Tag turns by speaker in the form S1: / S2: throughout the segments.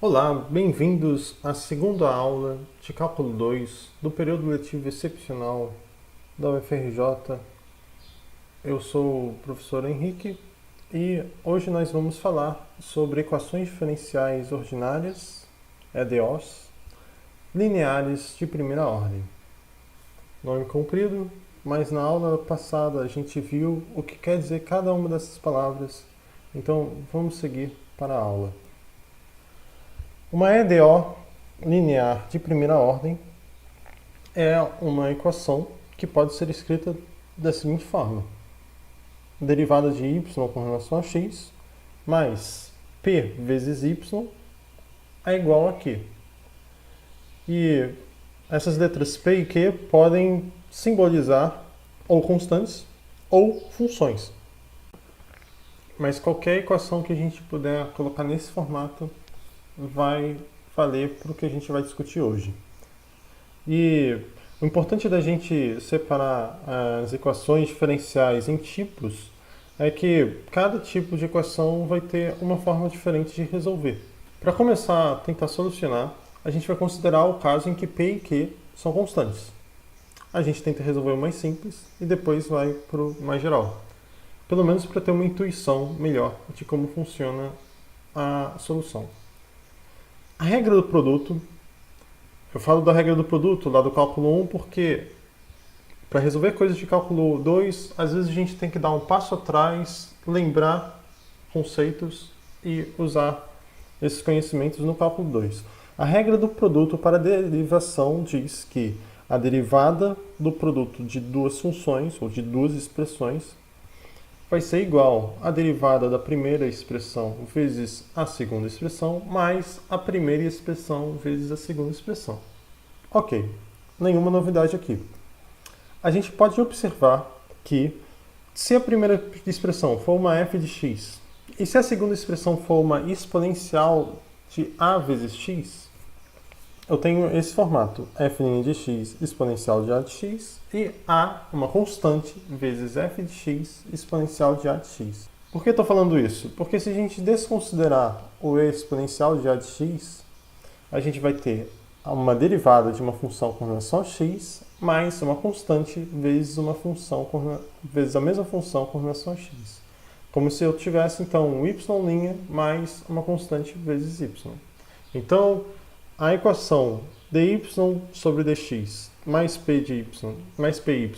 S1: Olá, bem-vindos à segunda aula de Cálculo 2 do período letivo excepcional da UFRJ. Eu sou o professor Henrique e hoje nós vamos falar sobre equações diferenciais ordinárias, EDOs, lineares de primeira ordem. Nome comprido, mas na aula passada a gente viu o que quer dizer cada uma dessas palavras, então vamos seguir para a aula. Uma EDO linear de primeira ordem é uma equação que pode ser escrita da seguinte forma: derivada de y com relação a x mais p vezes y é igual a q. E essas letras p e q podem simbolizar ou constantes ou funções. Mas qualquer equação que a gente puder colocar nesse formato vai valer para o que a gente vai discutir hoje. E o importante da gente separar as equações diferenciais em tipos é que cada tipo de equação vai ter uma forma diferente de resolver. Para começar a tentar solucionar, a gente vai considerar o caso em que p e q são constantes. A gente tenta resolver o mais simples e depois vai para o mais geral. Pelo menos para ter uma intuição melhor de como funciona a solução. A regra do produto, eu falo da regra do produto lá do cálculo 1 porque para resolver coisas de cálculo 2, às vezes a gente tem que dar um passo atrás, lembrar conceitos e usar esses conhecimentos no cálculo 2. A regra do produto para a derivação diz que a derivada do produto de duas funções ou de duas expressões vai ser igual à derivada da primeira expressão vezes a segunda expressão, mais a primeira expressão vezes a segunda expressão. Ok, nenhuma novidade aqui. A gente pode observar que se a primeira expressão for uma f de x, e se a segunda expressão for uma exponencial de a vezes x, eu tenho esse formato, f' de x exponencial de a de x, e a, uma constante, vezes f de x exponencial de a de x. Por que estou falando isso? Porque se a gente desconsiderar o exponencial de a de x, a gente vai ter uma derivada de uma função com relação a x, mais uma constante vezes uma função vezes a mesma função com relação a x. Como se eu tivesse, então, um y' mais uma constante vezes y. Então, a equação dy sobre dx mais p de y mais py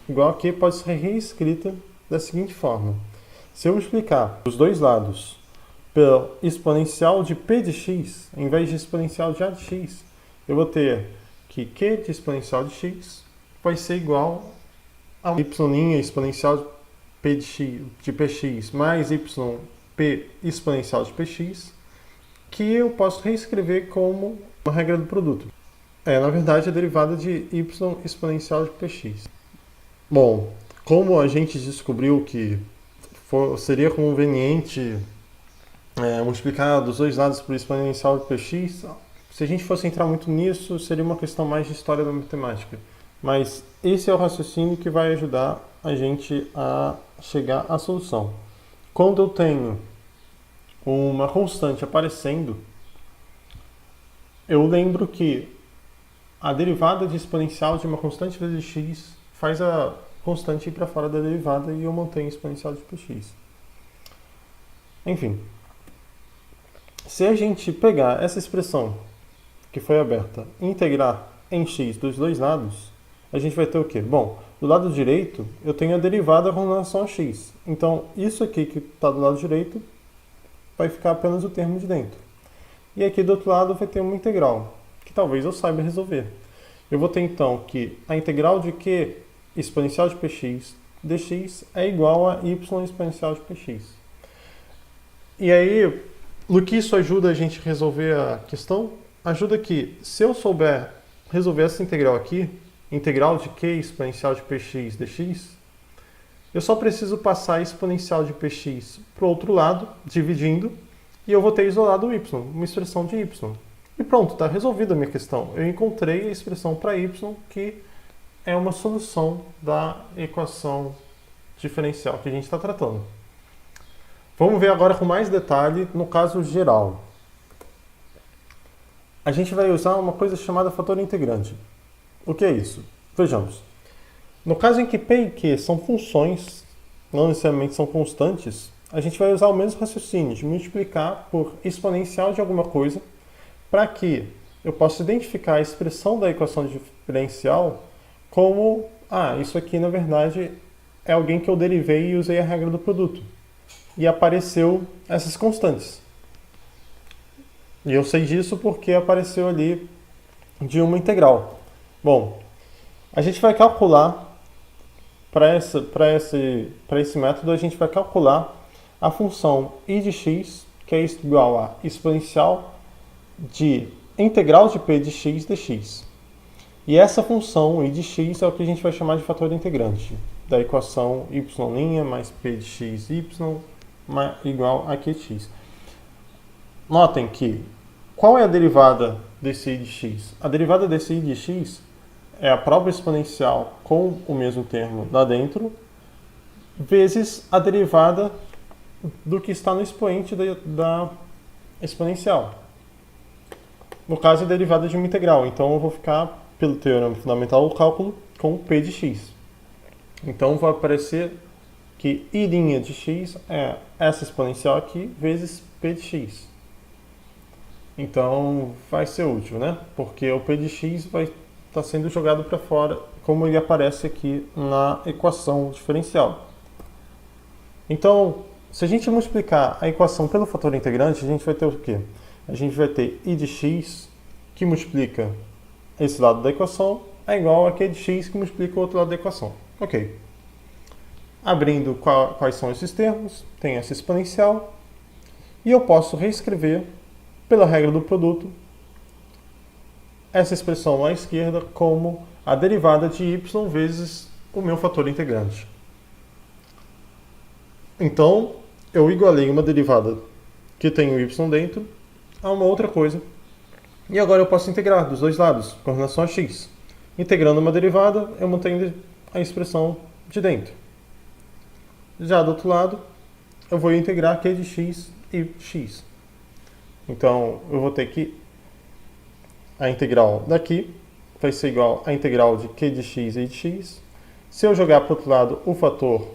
S1: igual a q pode ser reescrita da seguinte forma. Se eu multiplicar os dois lados pelo exponencial de p de x, em vez de exponencial de a de x, eu vou ter que q de exponencial de x vai ser igual a y' exponencial de px mais yp exponencial de px, que eu posso reescrever como uma regra do produto. Na verdade, a derivada de y exponencial de px. Bom, como a gente descobriu que seria conveniente multiplicar dos dois lados por exponencial de px, se a gente fosse entrar muito nisso, seria uma questão mais de história da matemática. Mas esse é o raciocínio que vai ajudar a gente a chegar à solução. Quando eu tenho uma constante aparecendo, eu lembro que a derivada de exponencial de uma constante vezes x faz a constante ir para fora da derivada e eu mantenho exponencial de px. Enfim, se a gente pegar essa expressão que foi aberta e integrar em x dos dois lados, a gente vai ter o quê? Bom, do lado direito eu tenho a derivada com relação a x. Então, isso aqui que está do lado direito vai ficar apenas o termo de dentro. E aqui do outro lado vai ter uma integral, que talvez eu saiba resolver. Eu vou ter então que a integral de q exponencial de px dx é igual a y exponencial de px. E aí, no que isso ajuda a gente a resolver a questão? Ajuda que, se eu souber resolver essa integral aqui, integral de q exponencial de px dx, eu só preciso passar a exponencial de px para o outro lado, dividindo, e eu vou ter isolado o y, uma expressão de y. E pronto, está resolvida a minha questão. Eu encontrei a expressão para y, que é uma solução da equação diferencial que a gente está tratando. Vamos ver agora com mais detalhe no caso geral. a gente vai usar uma coisa chamada fator integrante. O que é isso? Vejamos. No caso em que P e Q são funções, não necessariamente são constantes, a gente vai usar o mesmo raciocínio de multiplicar por exponencial de alguma coisa para que eu possa identificar a expressão da equação diferencial como, isso aqui na verdade é alguém que eu derivei e usei a regra do produto. E apareceu essas constantes. E eu sei disso porque apareceu ali de uma integral. Bom, a gente vai calcular, para esse método, a gente vai calcular a função i de x, que é igual a exponencial de integral de p de x dx. E essa função i de x é o que a gente vai chamar de fator integrante da equação y' mais p de x y igual a qx. Notem que, qual é a derivada desse i de x? A derivada desse i de x é a própria exponencial com o mesmo termo lá dentro, vezes a derivada do que está no expoente da exponencial. No caso, é a derivada de uma integral. Então, eu vou ficar, pelo teorema fundamental do cálculo, com p de x. Então, vai aparecer que i' de x é essa exponencial aqui, vezes p de x. Então, vai ser útil, né? Porque o p de x vai estar sendo jogado para fora, como ele aparece aqui na equação diferencial. Então, se a gente multiplicar a equação pelo fator integrante, a gente vai ter o quê? A gente vai ter i de x, que multiplica esse lado da equação, é igual a q de x, que multiplica o outro lado da equação. Ok. Abrindo quais são esses termos, tem essa exponencial, e eu posso reescrever, pela regra do produto, essa expressão à esquerda como a derivada de y vezes o meu fator integrante. Então, eu igualei uma derivada que tem o y dentro a uma outra coisa. E agora eu posso integrar dos dois lados, com relação a x. Integrando uma derivada, eu mantenho a expressão de dentro. Já do outro lado, eu vou integrar q de x e x. Então, eu vou ter que a integral daqui vai ser igual à integral de q de x e de x. Se eu jogar para o outro lado o fator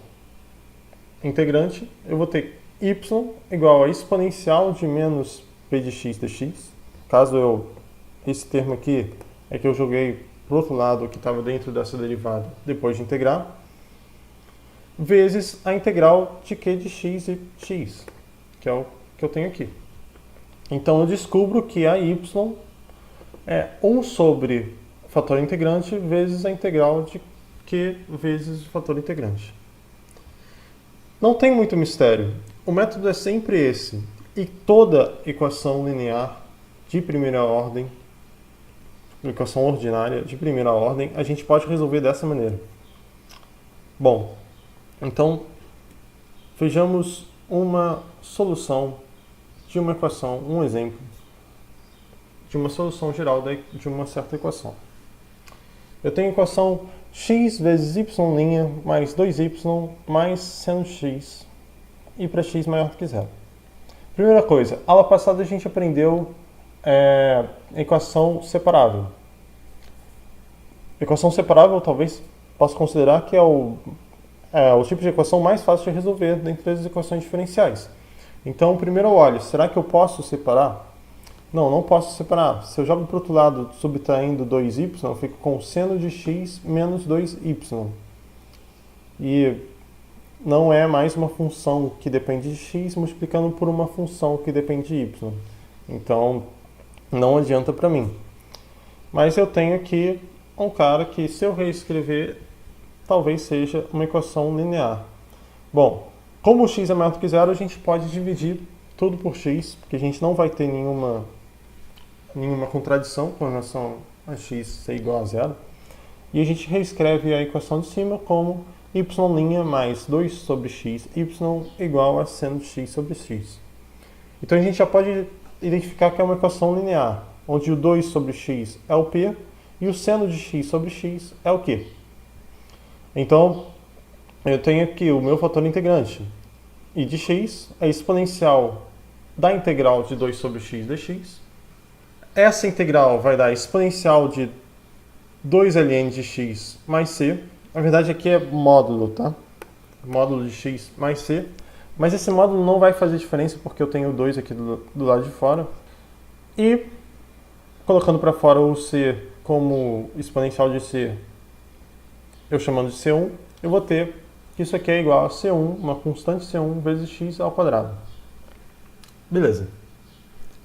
S1: integrante, eu vou ter y igual a exponencial de menos p de x dx. Caso esse termo aqui é que eu joguei para o outro lado que estava dentro dessa derivada depois de integrar, vezes a integral de q de x e x, que é o que eu tenho aqui. Então eu descubro que a y é 1 sobre o fator integrante vezes a integral de q vezes o fator integrante. Não tem muito mistério. O método é sempre esse. E toda equação linear de primeira ordem, equação ordinária de primeira ordem, a gente pode resolver dessa maneira. Bom, então vejamos uma solução de uma equação, um exemplo de uma solução geral de uma certa equação. Eu tenho a equação x vezes y' mais 2y mais seno x e para x maior do que zero. Primeira coisa, aula passada a gente aprendeu equação separável. Equação separável talvez possa considerar que é o tipo de equação mais fácil de resolver dentre as equações diferenciais. Então, primeiro eu olho, será que eu posso separar? Não posso separar. Se eu jogo para o outro lado subtraindo 2y, eu fico com seno de x menos 2y. E não é mais uma função que depende de x multiplicando por uma função que depende de y. Então, não adianta para mim. Mas eu tenho aqui um cara que, se eu reescrever, talvez seja uma equação linear. Bom, como o x é maior do que zero, a gente pode dividir tudo por x, porque a gente não vai ter nenhuma contradição com relação a x ser igual a zero. E a gente reescreve a equação de cima como y' mais 2 sobre x, y igual a seno de x sobre x. Então a gente já pode identificar que é uma equação linear, onde o 2 sobre x é o p e o seno de x sobre x é o q. Então, eu tenho aqui o meu fator integrante. I de x é exponencial da integral de 2 sobre x dx, essa integral vai dar exponencial de 2ln de x mais c. Na verdade aqui é módulo, tá? Módulo de x mais c. Mas esse módulo não vai fazer diferença porque eu tenho 2 aqui do lado de fora. E colocando para fora o c como exponencial de c, eu chamando de c1, eu vou ter que isso aqui é igual a c1, uma constante c1 vezes x ao quadrado. Beleza.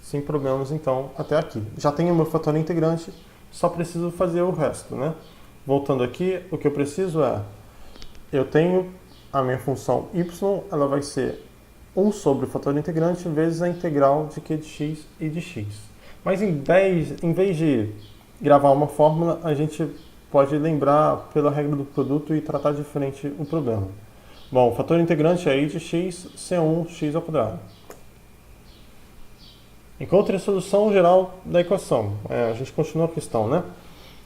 S1: Sem problemas então até aqui. Já tenho o meu fator integrante, só preciso fazer o resto, né? Voltando aqui, o que eu preciso é, eu tenho a minha função y, ela vai ser 1 sobre o fator integrante vezes a integral de q de x e de x. Mas em vez de gravar uma fórmula, a gente pode lembrar pela regra do produto e tratar diferente o problema. Bom, o fator integrante é i de x, c1, x ao quadrado. Encontre a solução geral da equação. A gente continua a questão, né?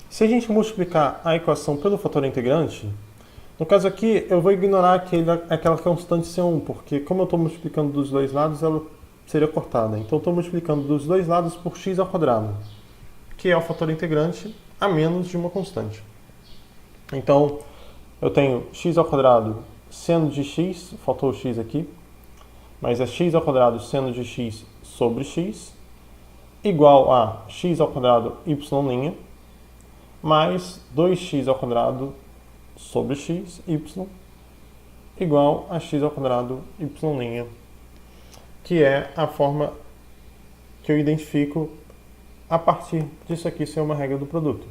S1: Se a gente multiplicar a equação pelo fator integrante, no caso aqui eu vou ignorar aquela constante C1, porque como eu estou multiplicando dos dois lados, ela seria cortada. Então eu estou multiplicando dos dois lados por x ao quadrado, que é o fator integrante a menos de uma constante. Então eu tenho x ao quadrado seno de x, faltou o x aqui, mas é x ao quadrado seno de x sobre x, igual a x ao quadrado y' mais 2x ao quadrado sobre x, y, igual a x ao quadrado y', que é a forma que eu identifico a partir disso aqui ser uma regra do produto.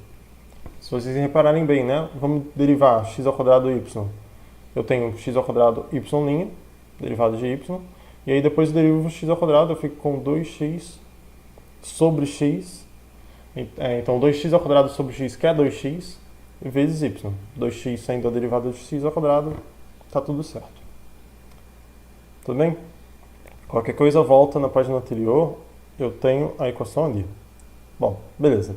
S1: Se vocês repararem bem, né? Vamos derivar x ao quadrado y. Eu tenho x ao quadrado y', derivado de y, e aí depois eu derivo x ao quadrado, eu fico com 2x sobre x. Então 2x ao quadrado sobre x, que é 2x, vezes y. 2x sendo a derivada de x ao quadrado, tá tudo certo. Tudo bem? Qualquer coisa volta na página anterior, eu tenho a equação ali. Bom, beleza.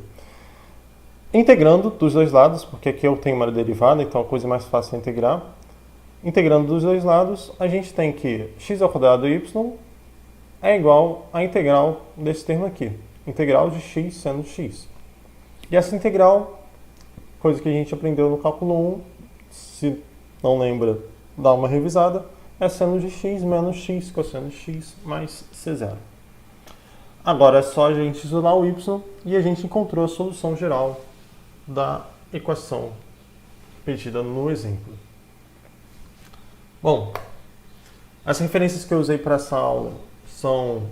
S1: Integrando dos dois lados, porque aqui eu tenho uma derivada, então a coisa mais fácil é integrar. Integrando dos dois lados, a gente tem que x ao quadrado y é igual à integral desse termo aqui. Integral de x seno de x. E essa integral, coisa que a gente aprendeu no cálculo 1, se não lembra, dá uma revisada, é seno de x menos x cosseno de x mais c0. Agora é só a gente isolar o y e a gente encontrou a solução geral da equação pedida no exemplo. Bom, as referências que eu usei para essa aula são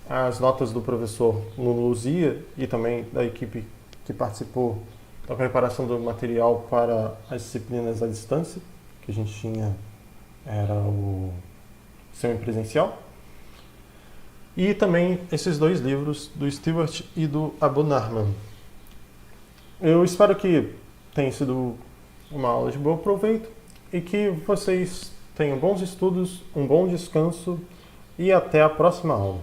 S1: as notas do professor Nuno Luzia e também da equipe que participou da preparação do material para as disciplinas à distância, que a gente tinha, era o semipresencial. E também esses dois livros, do Stewart e do Abu Narman. Eu espero que tenha sido uma aula de bom proveito e que vocês tenham bons estudos, um bom descanso e até a próxima aula.